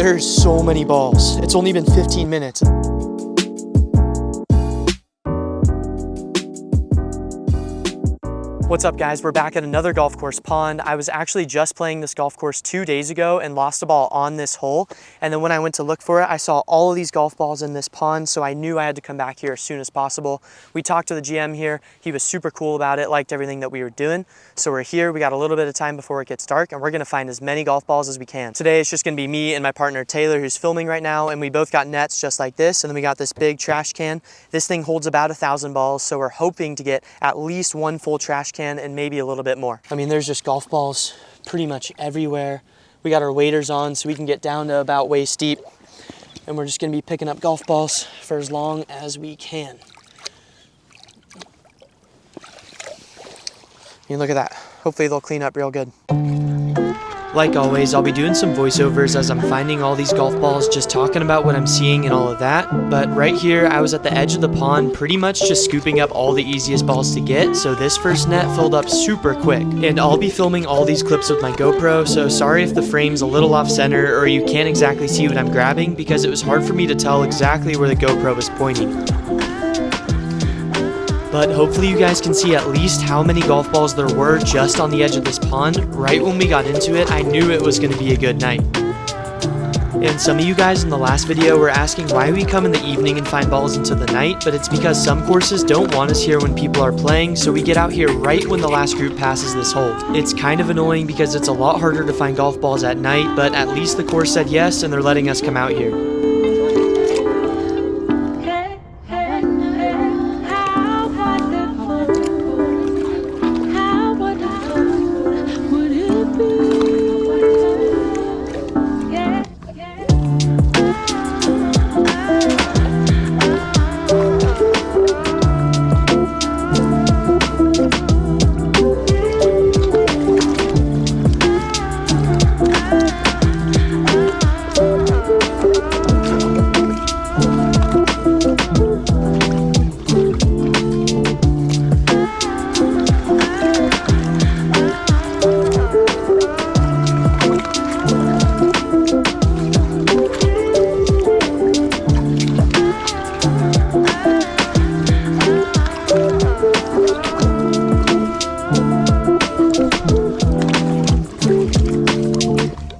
there's so many balls. It's only been 15 minutes. What's up guys, we're back at another golf course pond. I was actually just playing this golf course 2 days ago and lost a ball on this hole. And then when I went to look for it, I saw all of these golf balls in this pond, so I knew I had to come back here as soon as possible. We talked to the GM here. He was super cool about it, liked everything that we were doing. So we're here, we got a little bit of time before it gets dark, and we're gonna find as many golf balls as we can. Today it's just gonna be me and my partner Taylor, who's filming right now, and we both got nets just like this, and then we got this big trash can. This thing holds about 1,000 balls, so we're hoping to get at least one full trash can and maybe a little bit more. I mean, there's just golf balls pretty much everywhere. We got our waders on so we can get down to about waist deep, and we're just gonna be picking up golf balls for as long as we can. I mean, look at that. Hopefully they'll clean up real good. Like always, I'll be doing some voiceovers as I'm finding all these golf balls, just talking about what I'm seeing and all of that. But right here, I was at the edge of the pond, pretty much just scooping up all the easiest balls to get, so this first net filled up super quick. And I'll be filming all these clips with my GoPro, so sorry if the frame's a little off center or you can't exactly see what I'm grabbing, because it was hard for me to tell exactly where the GoPro was pointing. But hopefully you guys can see at least how many golf balls there were just on the edge of this pond. Right when we got into it, I knew it was going to be a good night. And some of you guys in the last video were asking why we come in the evening and find balls into the night, but it's because some courses don't want us here when people are playing, so we get out here right when the last group passes this hole. It's kind of annoying because it's a lot harder to find golf balls at night, but at least the course said yes and they're letting us come out here.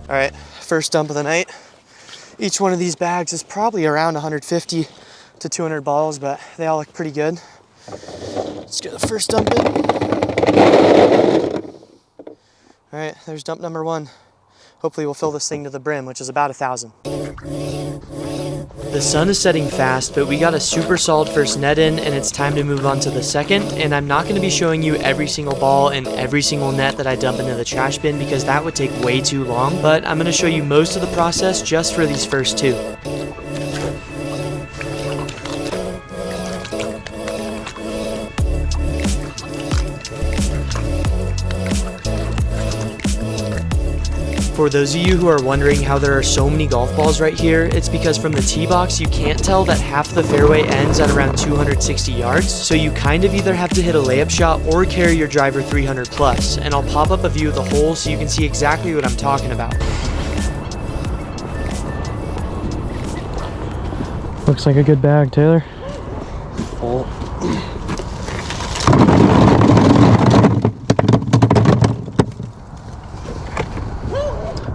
All right, first dump of the night. Each one of these bags is probably around 150 to 200 balls, but they all look pretty good. Let's get the first dump in. All right, there's dump number one. Hopefully we'll fill this thing to the brim, which is about 1,000. The sun is setting fast, but we got a super solid first net in, and it's time to move on to the second. And I'm not going to be showing you every single ball and every single net that I dump into the trash bin because that would take way too long, but I'm going to show you most of the process just for these first two. For those of you who are wondering how there are so many golf balls right here, it's because from the tee box you can't tell that half the fairway ends at around 260 yards, so you kind of either have to hit a layup shot or carry your driver 300 plus, and I'll pop up a view of the hole so you can see exactly what I'm talking about. Looks like a good bag, Taylor. Full.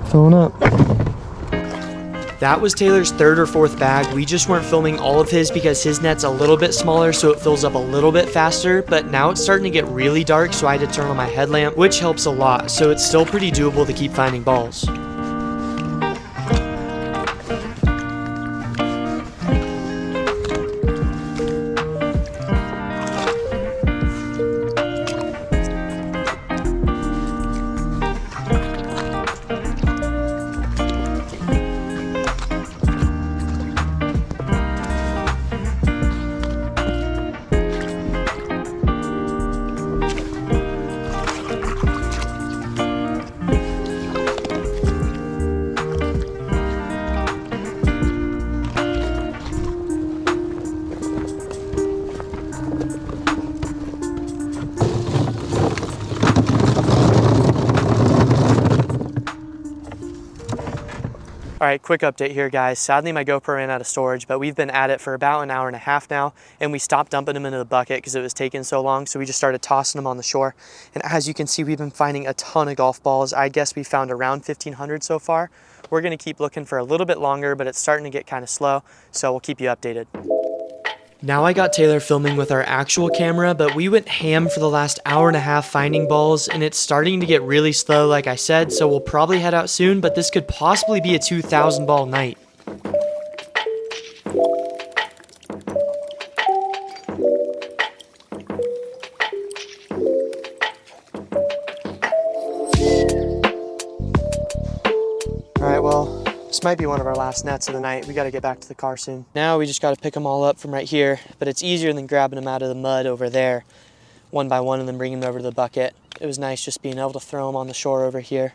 Filling up. That was Taylor's third or fourth bag. We just weren't filming all of his because his net's a little bit smaller, so it fills up a little bit faster, but now it's starting to get really dark, so I had to turn on my headlamp, which helps a lot, so it's still pretty doable to keep finding balls. All right, quick update here, guys. Sadly, my GoPro ran out of storage, but we've been at it for about an hour and a half now, and we stopped dumping them into the bucket because it was taking so long, so we just started tossing them on the shore. And as you can see, we've been finding a ton of golf balls. I guess we found around 1,500 so far. We're gonna keep looking for a little bit longer, but it's starting to get kind of slow, so we'll keep you updated. Now I got Taylor filming with our actual camera, but we went ham for the last hour and a half finding balls, and it's starting to get really slow like I said, so we'll probably head out soon, but this could possibly be a 2,000 ball night. Alright, well, this might be one of our last nets of the night. We got to get back to the car soon. Now we just got to pick them all up from right here, but it's easier than grabbing them out of the mud over there one by one and then bringing them over to the bucket. It was nice just being able to throw them on the shore over here.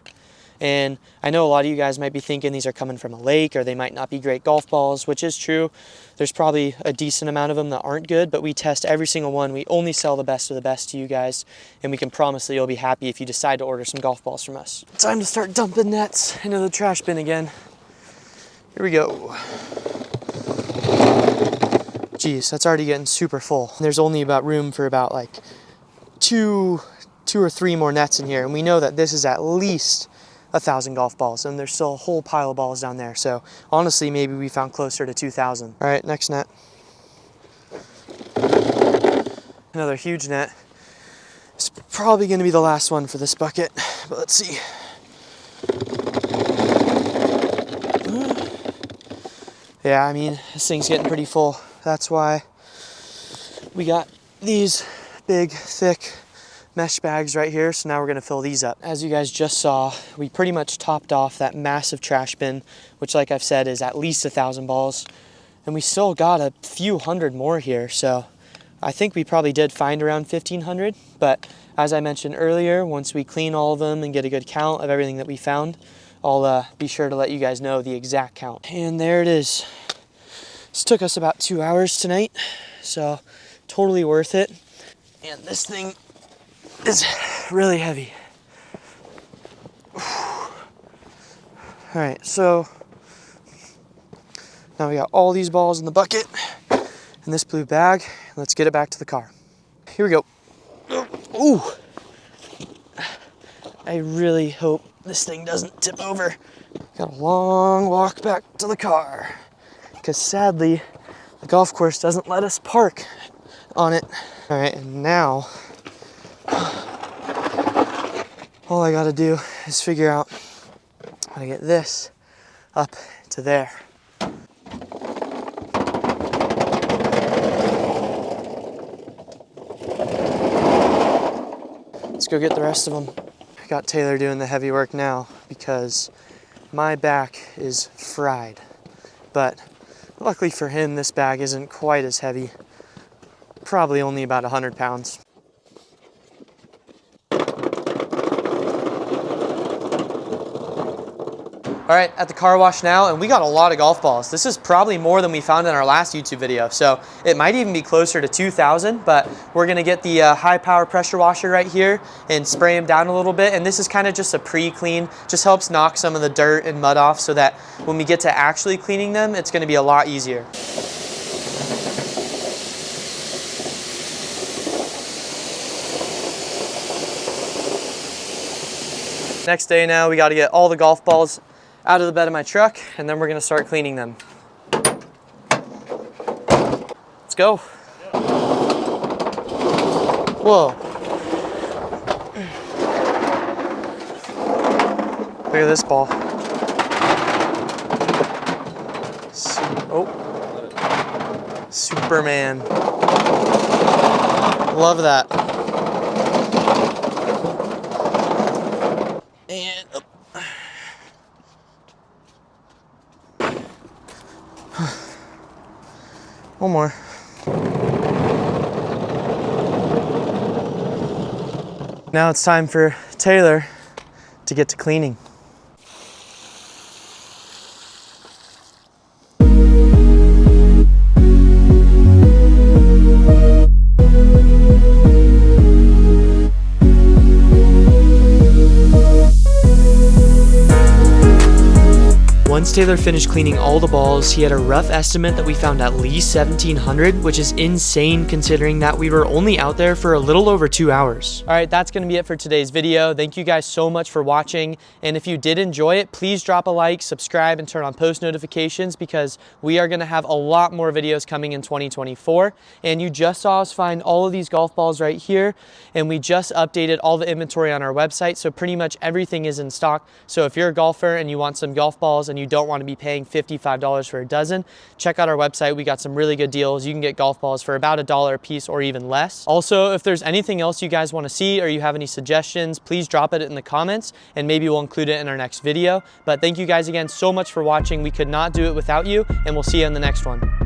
And I know a lot of you guys might be thinking these are coming from a lake or they might not be great golf balls, which is true. There's probably a decent amount of them that aren't good, but we test every single one. We only sell the best of the best to you guys, and we can promise that you'll be happy if you decide to order some golf balls from us. Time to start dumping nets into the trash bin again. Here we go. Geez, that's already getting super full. There's only about room for about like two or three more nets in here, and we know that this is at least 1,000 golf balls, and there's still a whole pile of balls down there. So honestly, maybe we found closer to 2,000. All right, next net. Another huge net. It's probably gonna be the last one for this bucket, but let's see. Yeah, I mean, this thing's getting pretty full. That's why we got these big, thick mesh bags right here. So now we're gonna fill these up. As you guys just saw, we pretty much topped off that massive trash bin, which like I've said is at least 1,000 balls. And we still got a few hundred more here. So I think we probably did find around 1,500. But as I mentioned earlier, once we clean all of them and get a good count of everything that we found, I'll be sure to let you guys know the exact count. And there it is. This took us about 2 hours tonight, so totally worth it. And this thing is really heavy. All right, so now we got all these balls in the bucket in this blue bag. Let's get it back to the car. Here we go. Ooh. I really hope this thing doesn't tip over. Got a long walk back to the car because sadly the golf course doesn't let us park on it. All right, and now all I gotta do is figure out how to get this up to there. Let's go get the rest of them. I got Taylor doing the heavy work now because my back is fried. But luckily for him, this bag isn't quite as heavy. Probably only about 100 pounds. All right, at the car wash now, and we got a lot of golf balls. This is probably more than we found in our last YouTube video, so it might even be closer to 2,000, but we're gonna get the high power pressure washer right here and spray them down a little bit, and this is kind of just a pre-clean, just helps knock some of the dirt and mud off so that when we get to actually cleaning them, it's gonna be a lot easier. Next day now, we gotta get all the golf balls out of the bed of my truck, and then we're gonna start cleaning them. Let's go. Whoa. Look at this ball. Oh. Superman. Love that. And oh. One more. Now it's time for Taylor to get to cleaning. Once Once Taylor finished cleaning all the balls, he had a rough estimate that we found at least 1,700, which is insane considering that we were only out there for a little over 2 hours. All right, that's gonna be it for today's video. Thank you guys so much for watching. And if you did enjoy it, please drop a like, subscribe, and turn on post notifications because we are gonna have a lot more videos coming in 2024. And you just saw us find all of these golf balls right here. And we just updated all the inventory on our website. So pretty much everything is in stock. So if you're a golfer and you want some golf balls and you don't want to be paying $55 for a dozen, check out our website. We got some really good deals. You can get golf balls for about $1 a piece or even less. Also, if there's anything else you guys want to see or you have any suggestions, please drop it in the comments and maybe we'll include it in our next video. But thank you guys again so much for watching. We could not do it without you, and we'll see you in the next one.